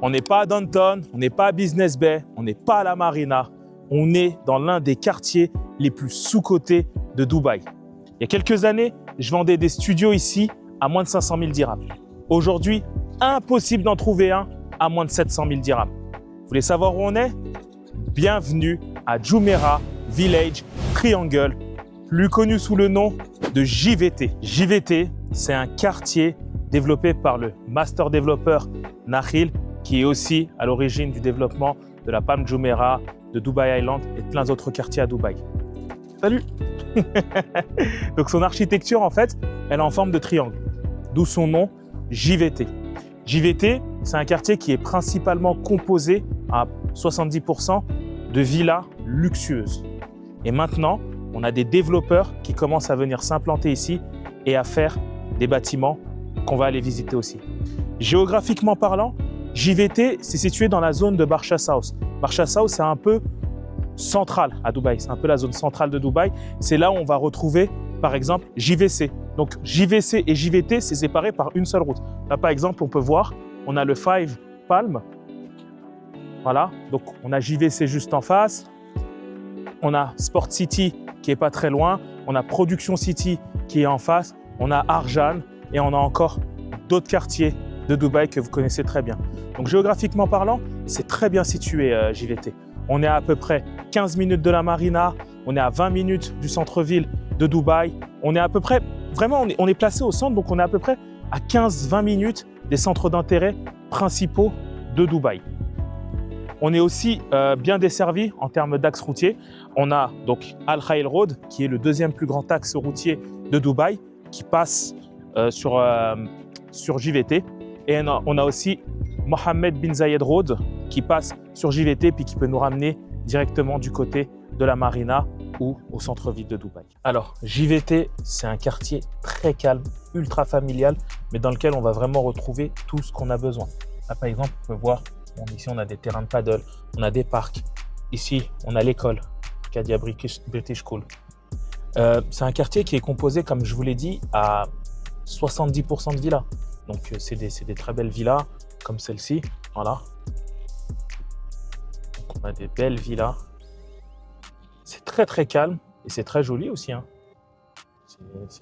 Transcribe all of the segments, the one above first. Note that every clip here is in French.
On n'est pas à Downtown, on n'est pas à Business Bay, on n'est pas à la Marina. On est dans l'un des quartiers les plus sous-cotés de Dubaï. Il y a quelques années, je vendais des studios ici à moins de 500 000 dirhams. Aujourd'hui, impossible d'en trouver un à moins de 700 000 dirhams. Vous voulez savoir où on est? Bienvenue à Jumeirah Village Triangle, plus connu sous le nom de JVT. JVT, c'est un quartier développé par le master développeur Nakhil, qui est aussi à l'origine du développement de la Palm Jumeirah, de Dubai Island et de plein d'autres quartiers à Dubaï. Salut. Donc son architecture, en fait, elle est en forme de triangle, d'où son nom JVT. JVT, c'est un quartier qui est principalement composé à 70% de villas luxueuses. Et maintenant, on a des développeurs qui commencent à venir s'implanter ici et à faire des bâtiments qu'on va aller visiter aussi. Géographiquement parlant, JVT, c'est situé dans la zone de Barsha South. Barsha South, c'est un peu central à Dubaï. C'est un peu la zone centrale de Dubaï. C'est là où on va retrouver, par exemple, JVC. Donc, JVC et JVT, c'est séparé par une seule route. Là, par exemple, on peut voir, on a le 5 Palm. Voilà. Donc, on a JVC juste en face. On a Sport City qui est pas très loin. On a Production City qui est en face. On a Arjan et on a encore d'autres quartiers de Dubaï que vous connaissez très bien. Donc géographiquement parlant, c'est très bien situé JVT. On est à peu près 15 minutes de la Marina, on est à 20 minutes du centre-ville de Dubaï. On est à peu près, vraiment, on est placé au centre, donc on est à peu près à 15-20 minutes des centres d'intérêt principaux de Dubaï. On est aussi bien desservi en termes d'axes routiers. On a donc Al Khail Road, qui est le deuxième plus grand axe routier de Dubaï, qui passe sur JVT. Et on a aussi Mohammed bin Zayed Road qui passe sur JVT puis qui peut nous ramener directement du côté de la Marina ou au centre-ville de Dubaï. Alors, JVT, c'est un quartier très calme, ultra familial, mais dans lequel on va vraiment retrouver tout ce qu'on a besoin. Là, par exemple, on peut voir, ici on a des terrains de paddle, on a des parcs. Ici, on a l'école, Arcadia British School. C'est un quartier qui est composé, comme je vous l'ai dit, à 70% de villas. Donc, c'est des très belles villas comme celle-ci. Voilà. Donc, on a des belles villas. C'est très, très calme et c'est très joli aussi. Hein.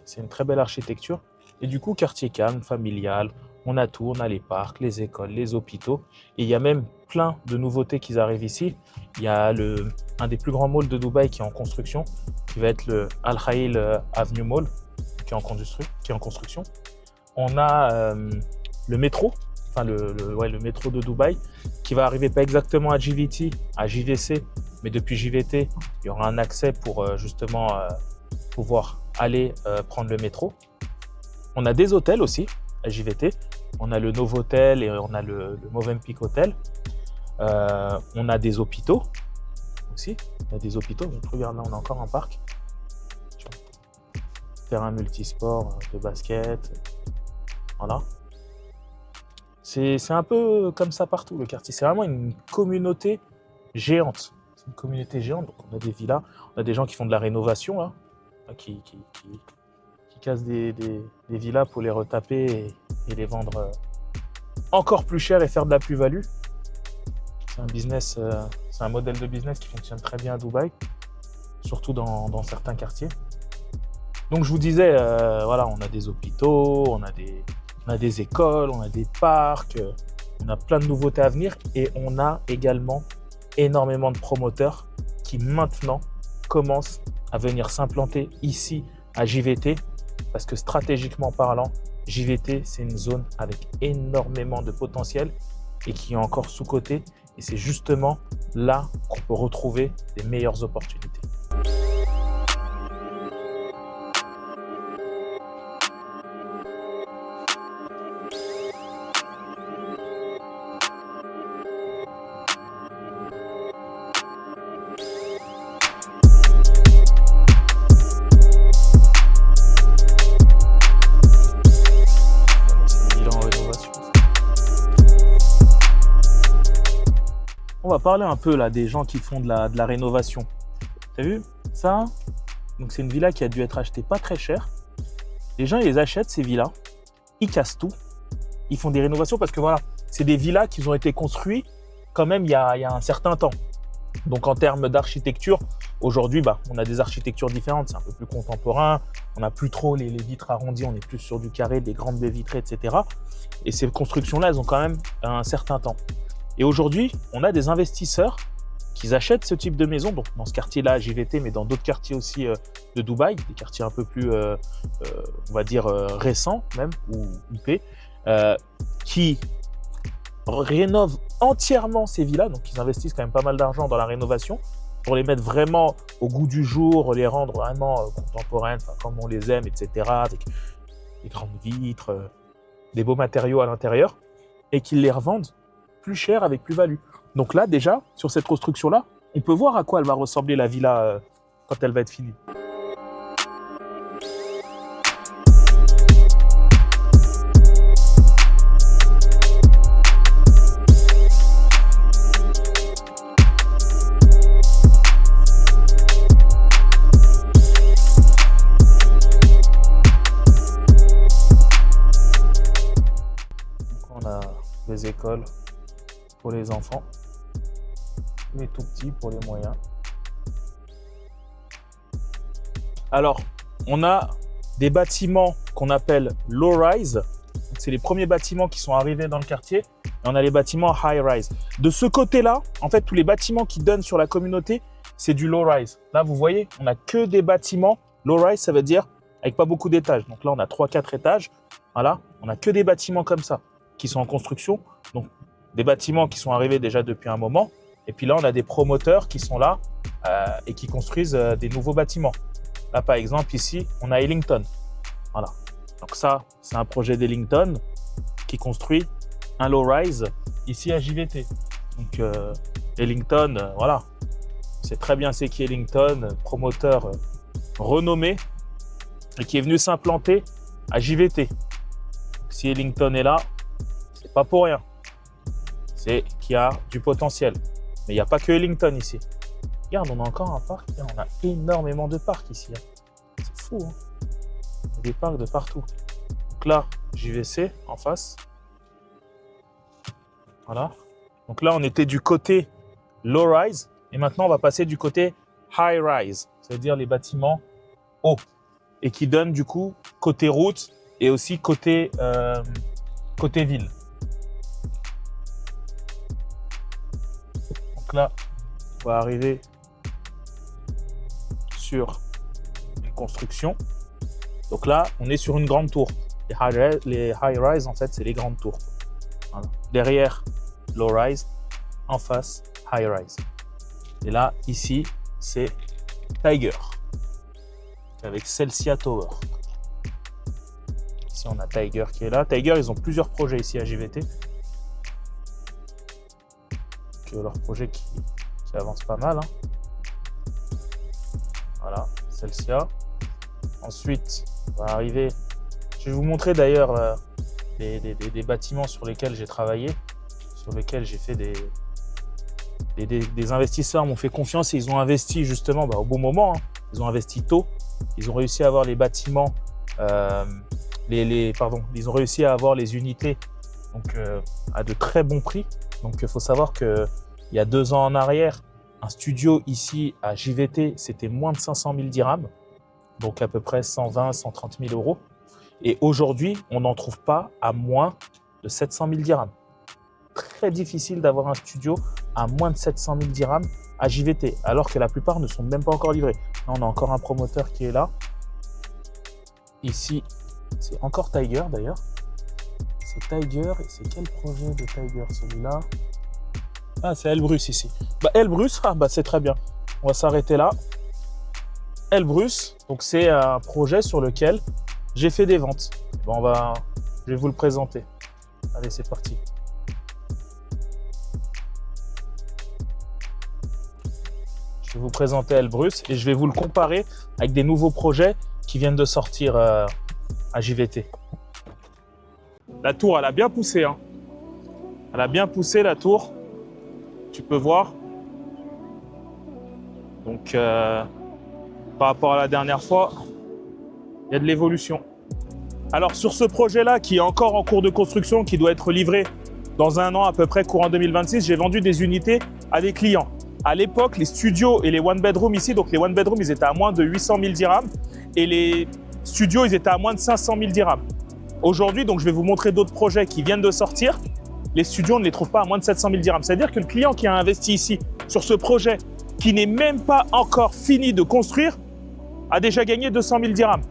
C'est une très belle architecture. Et du coup, quartier calme, familial. On a tout. On a les parcs, les écoles, les hôpitaux. Et il y a même plein de nouveautés qui arrivent ici. Il y a un des plus grands malls de Dubaï qui est en construction, qui va être le Al Khail Avenue Mall, qui est en construction. On a le métro, enfin le métro de Dubaï, qui va arriver pas exactement à JVT, à JVC, mais depuis JVT, il y aura un accès pour justement pouvoir aller prendre le métro. On a des hôtels aussi à JVT. On a le Novotel et on a le Movenpick Hotel. On a des hôpitaux aussi. On a des hôpitaux. Donc, regarde, là, on a encore un parc. Terrain multisport de basket. Voilà. C'est un peu comme ça partout, le quartier. C'est vraiment une communauté géante. C'est une communauté géante. Donc, on a des villas, on a des gens qui font de la rénovation, là, qui cassent des villas pour les retaper et les vendre encore plus cher et faire de la plus-value. C'est un business, c'est un modèle de business qui fonctionne très bien à Dubaï, surtout dans certains quartiers. Donc, je vous disais, voilà, on a des hôpitaux, on a des écoles, on a des parcs, on a plein de nouveautés à venir et on a également énormément de promoteurs qui maintenant commencent à venir s'implanter ici à JVT parce que stratégiquement parlant, JVT, c'est une zone avec énormément de potentiel et qui est encore sous-cotée et c'est justement là qu'on peut retrouver les meilleures opportunités. On va parler un peu là des gens qui font de la rénovation. T'as vu ça? Donc c'est une villa qui a dû être achetée pas très cher. Les gens ils les achètent ces villas, ils cassent tout, ils font des rénovations parce que voilà, c'est des villas qui ont été construites quand même il y a un certain temps. Donc en termes d'architecture, aujourd'hui, on a des architectures différentes, c'est un peu plus contemporain, on n'a plus trop les vitres arrondies, on est plus sur du carré, des grandes baies vitrées, etc. Et ces constructions-là, elles ont quand même un certain temps. Et aujourd'hui, on a des investisseurs qui achètent ce type de maison, donc dans ce quartier-là, JVT, mais dans d'autres quartiers aussi de Dubaï, des quartiers un peu plus, on va dire, récents même, ou huppés, qui rénovent entièrement ces villas, donc ils investissent quand même pas mal d'argent dans la rénovation pour les mettre vraiment au goût du jour, les rendre vraiment contemporaines, comme on les aime, etc., avec des grandes vitres, des beaux matériaux à l'intérieur, et qu'ils les revendent plus cher avec plus-value. Donc là, déjà, sur cette construction-là, on peut voir à quoi elle va ressembler la villa quand elle va être finie. Donc on a des écoles pour les enfants, les tout petits pour les moyens. Alors, on a des bâtiments qu'on appelle low-rise. C'est les premiers bâtiments qui sont arrivés dans le quartier. Et on a les bâtiments high-rise. De ce côté-là, en fait, tous les bâtiments qui donnent sur la communauté, c'est du low-rise. Là, vous voyez, on n'a que des bâtiments. Low-rise, ça veut dire avec pas beaucoup d'étages. Donc là, on a 3-4 étages. Voilà, on n'a que des bâtiments comme ça qui sont en construction. Donc, des bâtiments qui sont arrivés déjà depuis un moment. Et puis là, on a des promoteurs qui sont là et qui construisent des nouveaux bâtiments. Là, par exemple, ici, on a Ellington. Voilà. Donc ça, c'est un projet d'Ellington qui construit un low-rise ici à JVT. Donc Ellington, voilà. C'est très bien c'est qui Ellington, promoteur renommé et qui est venu s'implanter à JVT. Donc, si Ellington est là, c'est pas pour rien. C'est qu'il y a du potentiel. Mais il n'y a pas que Ellington ici. Regarde, on a encore un parc. On a énormément de parcs ici. C'est fou. Hein, il y a des parcs de partout. Donc là, JVC en face. Voilà. Donc là, on était du côté low-rise. Et maintenant, on va passer du côté high-rise. C'est-à-dire les bâtiments hauts. Et qui donnent du coup côté route et aussi côté ville. Donc là, on va arriver sur une construction. Donc là, on est sur une grande tour. Les high-rise, en fait, c'est les grandes tours. Voilà. Derrière, low-rise. En face, high-rise. Et là, ici, c'est Tiger. Avec Celsia Tower. Ici, on a Tiger qui est là. Tiger, ils ont plusieurs projets ici à JVT. Leur projet qui avance pas mal. Hein. Voilà, Celsia. Ensuite, on va arriver. Je vais vous montrer d'ailleurs des bâtiments sur lesquels j'ai travaillé, sur lesquels j'ai fait des investisseurs m'ont fait confiance et ils ont investi justement au bon moment. Hein. Ils ont investi tôt. Ils ont réussi à avoir les bâtiments, ils ont réussi à avoir les unités donc, à de très bons prix. Donc, il faut savoir qu'il y a 2 ans en arrière, un studio ici à JVT, c'était moins de 500 000 dirhams, donc à peu près 120 130 000 euros. Et aujourd'hui, on n'en trouve pas à moins de 700 000 dirhams. Très difficile d'avoir un studio à moins de 700 000 dirhams à JVT, alors que la plupart ne sont même pas encore livrés. Là, on a encore un promoteur qui est là. Ici, c'est encore Tiger d'ailleurs. C'est Tiger, et c'est quel projet de Tiger celui-là? Ah, c'est Elbrus ici. Elbrus, c'est très bien. On va s'arrêter là. Elbrus, donc c'est un projet sur lequel j'ai fait des ventes. Je vais vous le présenter. Allez, c'est parti. Je vais vous présenter Elbrus et je vais vous le comparer avec des nouveaux projets qui viennent de sortir à JVT. La tour, elle a bien poussé. Hein. Elle a bien poussé, la tour. Tu peux voir. Donc, par rapport à la dernière fois, il y a de l'évolution. Alors, sur ce projet-là, qui est encore en cours de construction, qui doit être livré dans un an à peu près, courant 2026, j'ai vendu des unités à des clients. À l'époque, les studios et les one bedroom ici, donc les one bedroom, ils étaient à moins de 800 000 dirhams et les studios, ils étaient à moins de 500 000 dirhams. Aujourd'hui, donc je vais vous montrer d'autres projets qui viennent de sortir. Les studios, on ne les trouve pas à moins de 700 000 dirhams. C'est-à-dire que le client qui a investi ici sur ce projet, qui n'est même pas encore fini de construire, a déjà gagné 200 000 dirhams.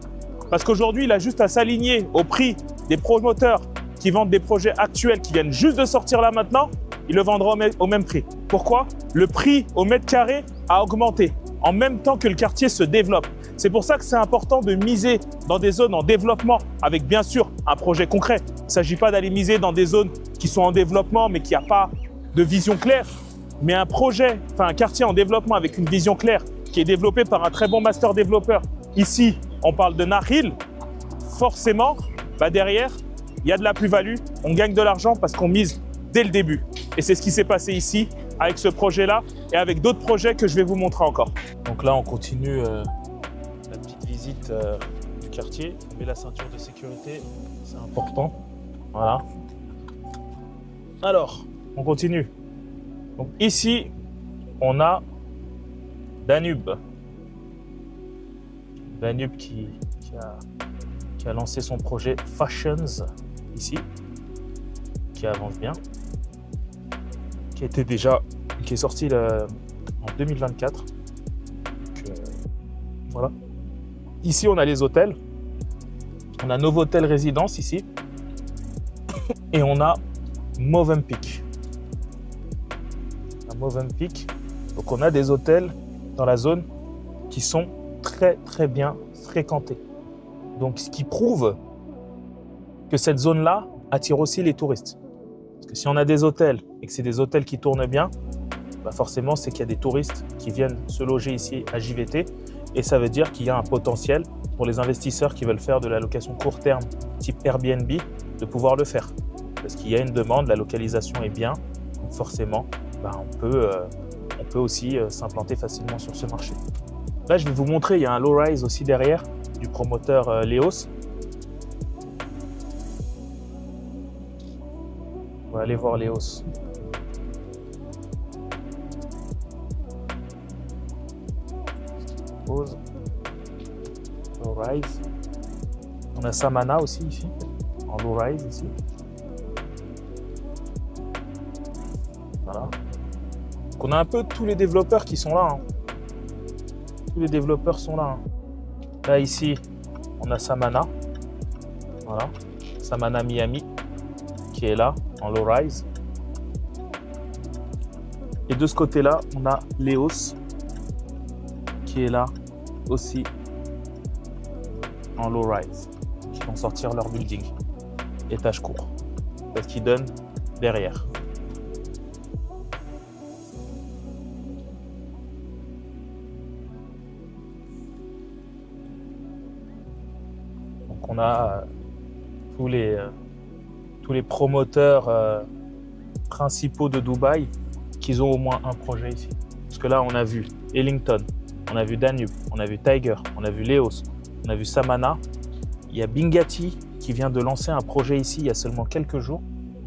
Parce qu'aujourd'hui, il a juste à s'aligner au prix des promoteurs qui vendent des projets actuels qui viennent juste de sortir là maintenant, il le vendra au même prix. Pourquoi? Le prix au mètre carré a augmenté en même temps que le quartier se développe. C'est pour ça que c'est important de miser dans des zones en développement avec bien sûr un projet concret. Il ne s'agit pas d'aller miser dans des zones qui sont en développement mais qui n'ont pas de vision claire. Mais un projet, un quartier en développement avec une vision claire qui est développé par un très bon master développeur. Ici, on parle de Nahil. Forcément, derrière, il y a de la plus-value. On gagne de l'argent parce qu'on mise dès le début. Et c'est ce qui s'est passé ici avec ce projet-là et avec d'autres projets que je vais vous montrer encore. Donc là, on continue la petite visite du quartier. On met la ceinture de sécurité, c'est important. Voilà. Alors, on continue. Donc ici, on a Danube. Danube qui a lancé son projet Fashions ici, qui avance bien, qui est sorti en 2024. Donc, voilà. Ici, on a les hôtels. On a Novotel Résidence ici. Et on a Movenpick. Movenpick. Donc, on a des hôtels dans la zone qui sont très, très bien fréquentés. Donc, ce qui prouve que cette zone-là attire aussi les touristes. Parce que si on a des hôtels et que c'est des hôtels qui tournent bien, forcément, c'est qu'il y a des touristes qui viennent se loger ici à JVT. Et ça veut dire qu'il y a un potentiel pour les investisseurs qui veulent faire de la location court terme, type Airbnb, de pouvoir le faire. Parce qu'il y a une demande, la localisation est bien. Donc forcément, on peut aussi s'implanter facilement sur ce marché. Là, je vais vous montrer, il y a un low-rise aussi derrière du promoteur Léos. On va aller voir Léos. Pause. Low-rise. On a Samana aussi ici, en low-rise ici. Voilà. Donc on a un peu tous les développeurs qui sont là. Tous les développeurs sont là. Là ici, on a Samana. Voilà. Samana Miami qui est là en low rise. Et de ce côté-là, on a Léos qui est là aussi en low rise. Qui vont sortir leur building. Étage court. C'est ce qu'ils donnent derrière. On a tous les promoteurs principaux de Dubaï qui ont au moins un projet ici. Parce que là, on a vu Ellington, on a vu Danube, on a vu Tiger, on a vu Léos, on a vu Samana. Il y a Bingati qui vient de lancer un projet ici il y a seulement quelques jours.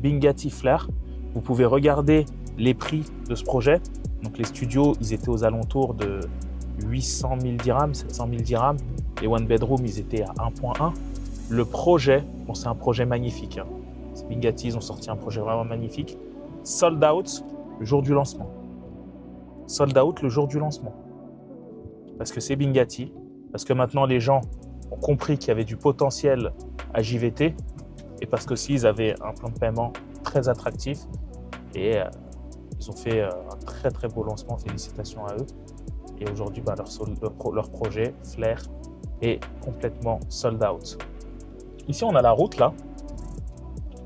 Bingati Flair. Vous pouvez regarder les prix de ce projet. Donc les studios, ils étaient aux alentours de 800 000 dirhams, 700 000 dirhams. Les one bedroom, ils étaient à 1.1. Le projet, c'est un projet magnifique. Bingati, ils ont sorti un projet vraiment magnifique. Sold out le jour du lancement. Sold out le jour du lancement. Parce que c'est Bingati. Parce que maintenant, les gens ont compris qu'il y avait du potentiel à JVT. Et parce qu'aussi, ils avaient un plan de paiement très attractif. Et ils ont fait un très, très beau lancement. Félicitations à eux. Et aujourd'hui, leur projet, Flair, est complètement sold out. Ici, on a la route, là.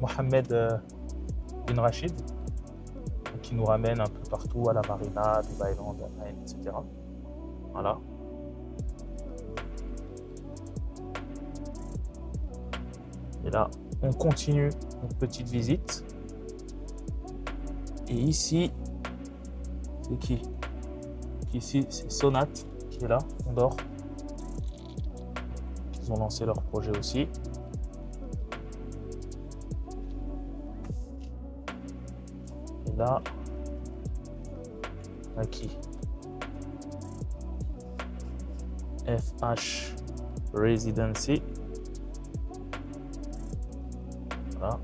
Mohamed bin Rachid, qui nous ramène un peu partout à la marina, Dubai Land, etc. Voilà. Et là, on continue notre petite visite. Et ici, c'est qui? Ici, c'est Sonat qui est là, on dort. Ils ont lancé leur projet aussi. là. À qui? FH Residency. Voilà.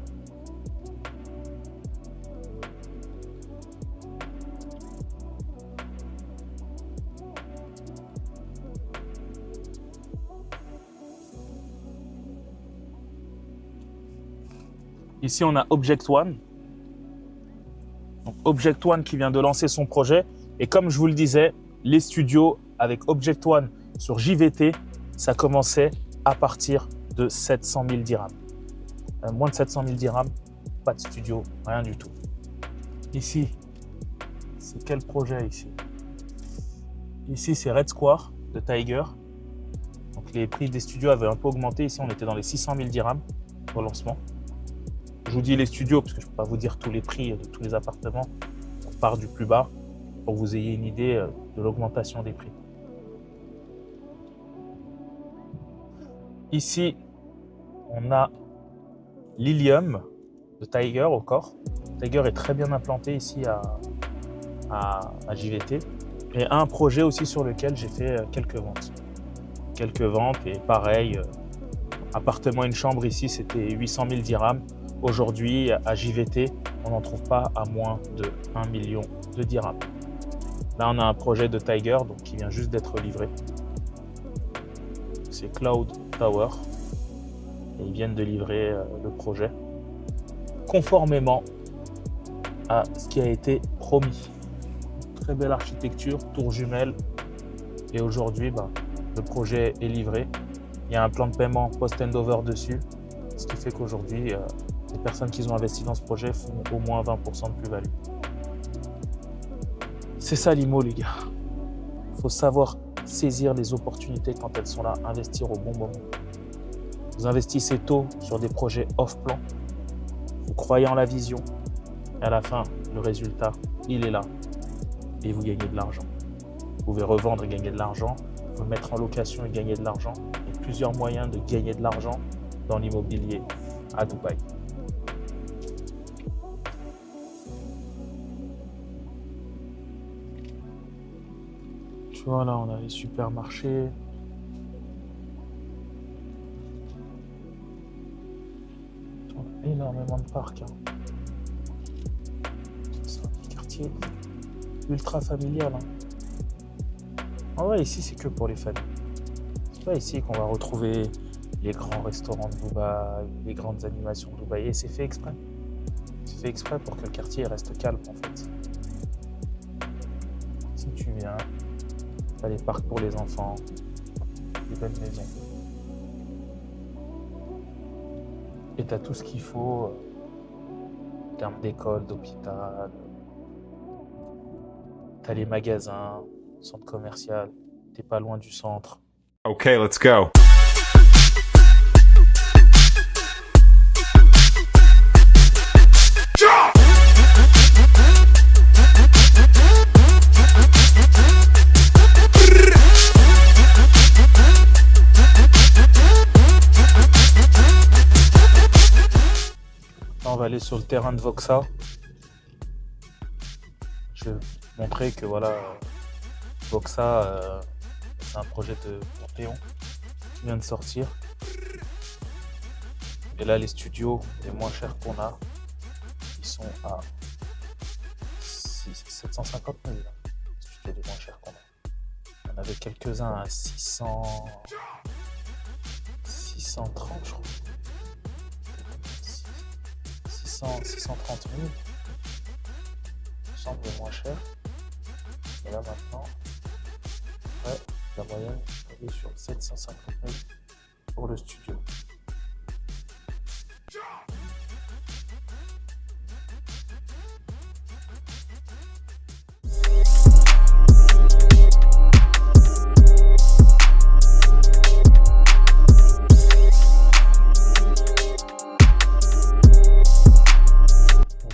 Ici, on a Object One. Donc, Object One qui vient de lancer son projet. Et comme je vous le disais, les studios avec Object One sur JVT, ça commençait à partir de 700 000 dirhams. Moins de 700 000 dirhams, pas de studio, rien du tout. Ici, c'est quel projet ici? Ici, c'est Red Square de Tiger. Donc, les prix des studios avaient un peu augmenté. Ici, on était dans les 600 000 dirhams au lancement. Je vous dis les studios parce que je ne peux pas vous dire tous les prix de tous les appartements. On part du plus bas pour que vous ayez une idée de l'augmentation des prix. Ici, on a Lilium de Tiger au corps. Tiger est très bien implanté ici à JVT. Et un projet aussi sur lequel j'ai fait quelques ventes. Quelques ventes et pareil, appartement, une chambre ici, c'était 800 000 dirhams. Aujourd'hui, à JVT, on n'en trouve pas à moins de 1 million de dirhams. Là, on a un projet de Tiger donc, qui vient juste d'être livré. C'est Cloud Tower. Et ils viennent de livrer le projet conformément à ce qui a été promis. Très belle architecture, tour jumelle. Et aujourd'hui, le projet est livré. Il y a un plan de paiement post-handover dessus. Ce qui fait qu'aujourd'hui, les personnes qui ont investi dans ce projet font au moins 20% de plus-value. C'est ça l'IMO, les gars. Il faut savoir saisir les opportunités quand elles sont là, investir au bon moment. Vous investissez tôt sur des projets off-plan, vous croyez en la vision, et à la fin, le résultat, il est là, et vous gagnez de l'argent. Vous pouvez revendre et gagner de l'argent, vous mettre en location et gagner de l'argent. Il y a plusieurs moyens de gagner de l'argent dans l'immobilier à Dubaï. Tu vois, là, on a les supermarchés. On a énormément de parcs. Hein. C'est un quartier ultra familial. Hein. En vrai, ici, c'est que pour les familles. C'est pas ici qu'on va retrouver les grands restaurants de Dubaï, les grandes animations de Dubaï. Et c'est fait exprès. C'est fait exprès pour que le quartier reste calme, en fait. Si tu viens... T'as les parcs pour les enfants, des belles maisons. Et t'as tout ce qu'il faut en termes d'école, d'hôpital. T'as les magasins, centre commercial. T'es pas loin du centre. Ok, let's go. On va aller sur le terrain de Voxa. Je vais vous montrer que voilà, Voxa, c'est un projet de Panthéon qui vient de sortir. Et là, les studios les moins chers qu'on a, ils sont à 750 000. Les studios les moins chers qu'on a. On avait quelques-uns à 630, je crois. 630 000, ça semble moins cher. Et là maintenant, ouais, la moyenne est sur 750 000 pour le studio.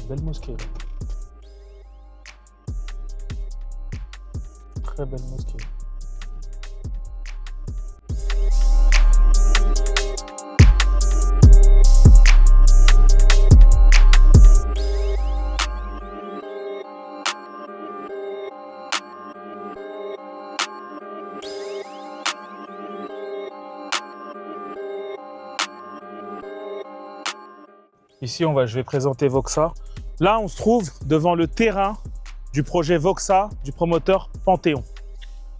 Belle mosquée. Très belle mosquée. Ici, je vais présenter Voxa. Là, on se trouve devant le terrain du projet Voxa du promoteur Panthéon.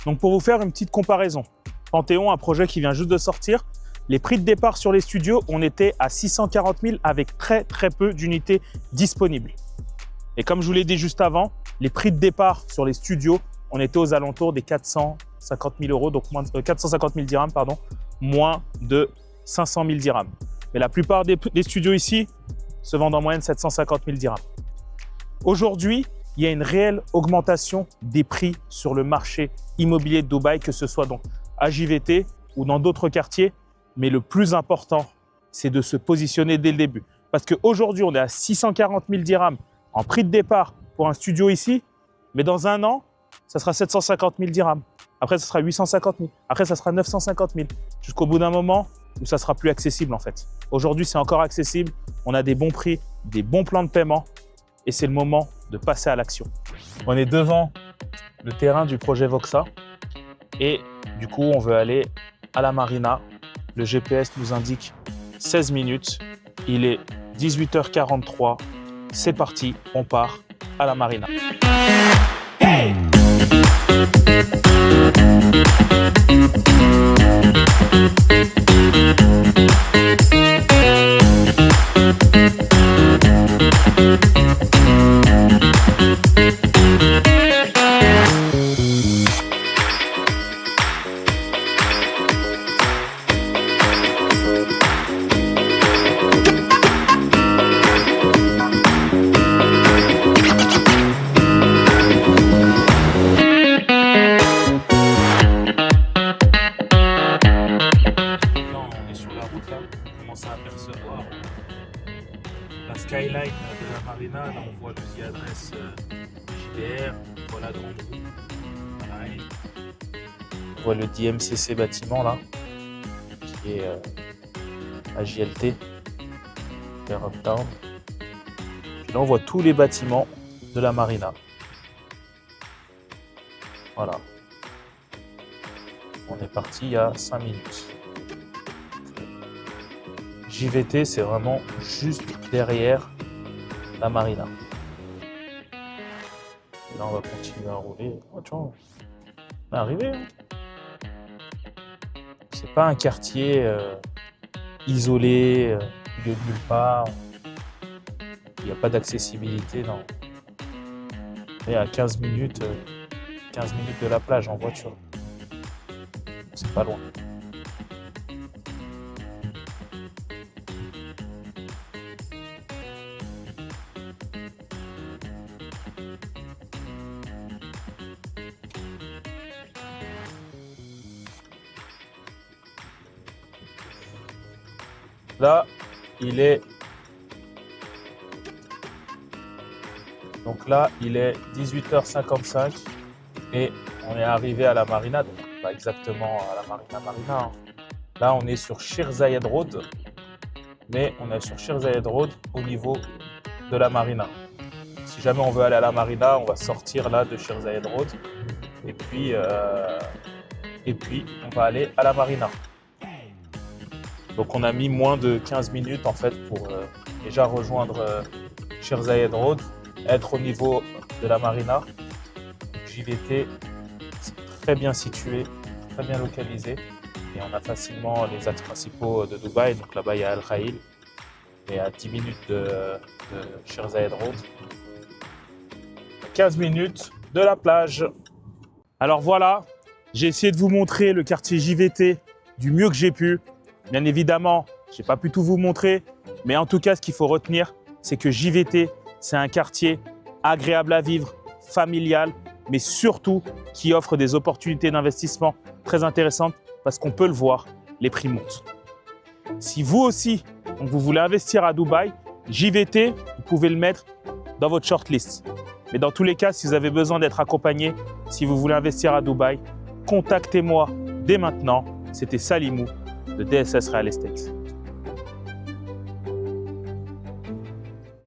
Donc, pour vous faire une petite comparaison, Panthéon, un projet qui vient juste de sortir, les prix de départ sur les studios, on était à 640 000 avec très peu d'unités disponibles. Et comme je vous l'ai dit juste avant, les prix de départ sur les studios, on était aux alentours des 450 000 euros, donc 450 000 dirhams, pardon, moins de 500 000 dirhams. Mais la plupart des studios ici se vendent en moyenne 750 000 dirhams. Aujourd'hui, il y a une réelle augmentation des prix sur le marché immobilier de Dubaï, que ce soit donc à JVT ou dans d'autres quartiers. Mais le plus important, c'est de se positionner dès le début. Parce qu'aujourd'hui, on est à 640 000 dirhams en prix de départ pour un studio ici. Mais dans un an, ça sera 750 000 dirhams. Après, ça sera 850 000. Après, ça sera 950 000. Jusqu'au bout d'un moment où ça sera plus accessible en fait. Aujourd'hui, c'est encore accessible. On a des bons prix, des bons plans de paiement. Et c'est le moment de passer à l'action. On est devant le terrain du projet Voxa. Et du coup, on veut aller à la marina. Le GPS nous indique 16 minutes. Il est 18h43. C'est parti, on part à la marina. Hey! À apercevoir la skyline de la marina. Là, on voit l'usine adresse JDR, on voit la grande roue. Voilà, on voit le DMCC bâtiment là, qui est à JLT, vers Uptown. Puis là, on voit tous les bâtiments de la marina. Voilà. On est parti il y a 5 minutes. JVT, c'est vraiment juste derrière la marina. Et là, on va continuer à rouler. Oh, tiens, on est arrivé. Hein. C'est pas un quartier isolé, au milieu de nulle part. Il n'y a pas d'accessibilité. Non. On est à 15 minutes de la plage en voiture. C'est pas loin. Là, il est 18h55 et on est arrivé à la marina, donc pas exactement à la marina. Hein. Là, on est sur Sheikh Zayed Road, mais on est sur Sheikh Zayed Road au niveau de la marina. Si jamais on veut aller à la marina, on va sortir là de Sheikh Zayed Road et puis on va aller à la marina. Donc on a mis moins de 15 minutes en fait pour déjà rejoindre Sheikh Zayed Road, être au niveau de la marina. JVT, c'est très bien situé, très bien localisé et on a facilement les axes principaux de Dubaï. Donc là-bas il y a Al Khail et à 10 minutes de Sheikh Zayed Road. 15 minutes de la plage. Alors voilà, j'ai essayé de vous montrer le quartier JVT du mieux que j'ai pu. Bien évidemment, je n'ai pas pu tout vous montrer, mais en tout cas, ce qu'il faut retenir, c'est que JVT, c'est un quartier agréable à vivre, familial, mais surtout qui offre des opportunités d'investissement très intéressantes parce qu'on peut le voir, les prix montent. Si vous aussi, vous voulez investir à Dubaï, JVT, vous pouvez le mettre dans votre shortlist. Mais dans tous les cas, si vous avez besoin d'être accompagné, si vous voulez investir à Dubaï, contactez-moi dès maintenant. C'était Salimou de DSS Real Estate.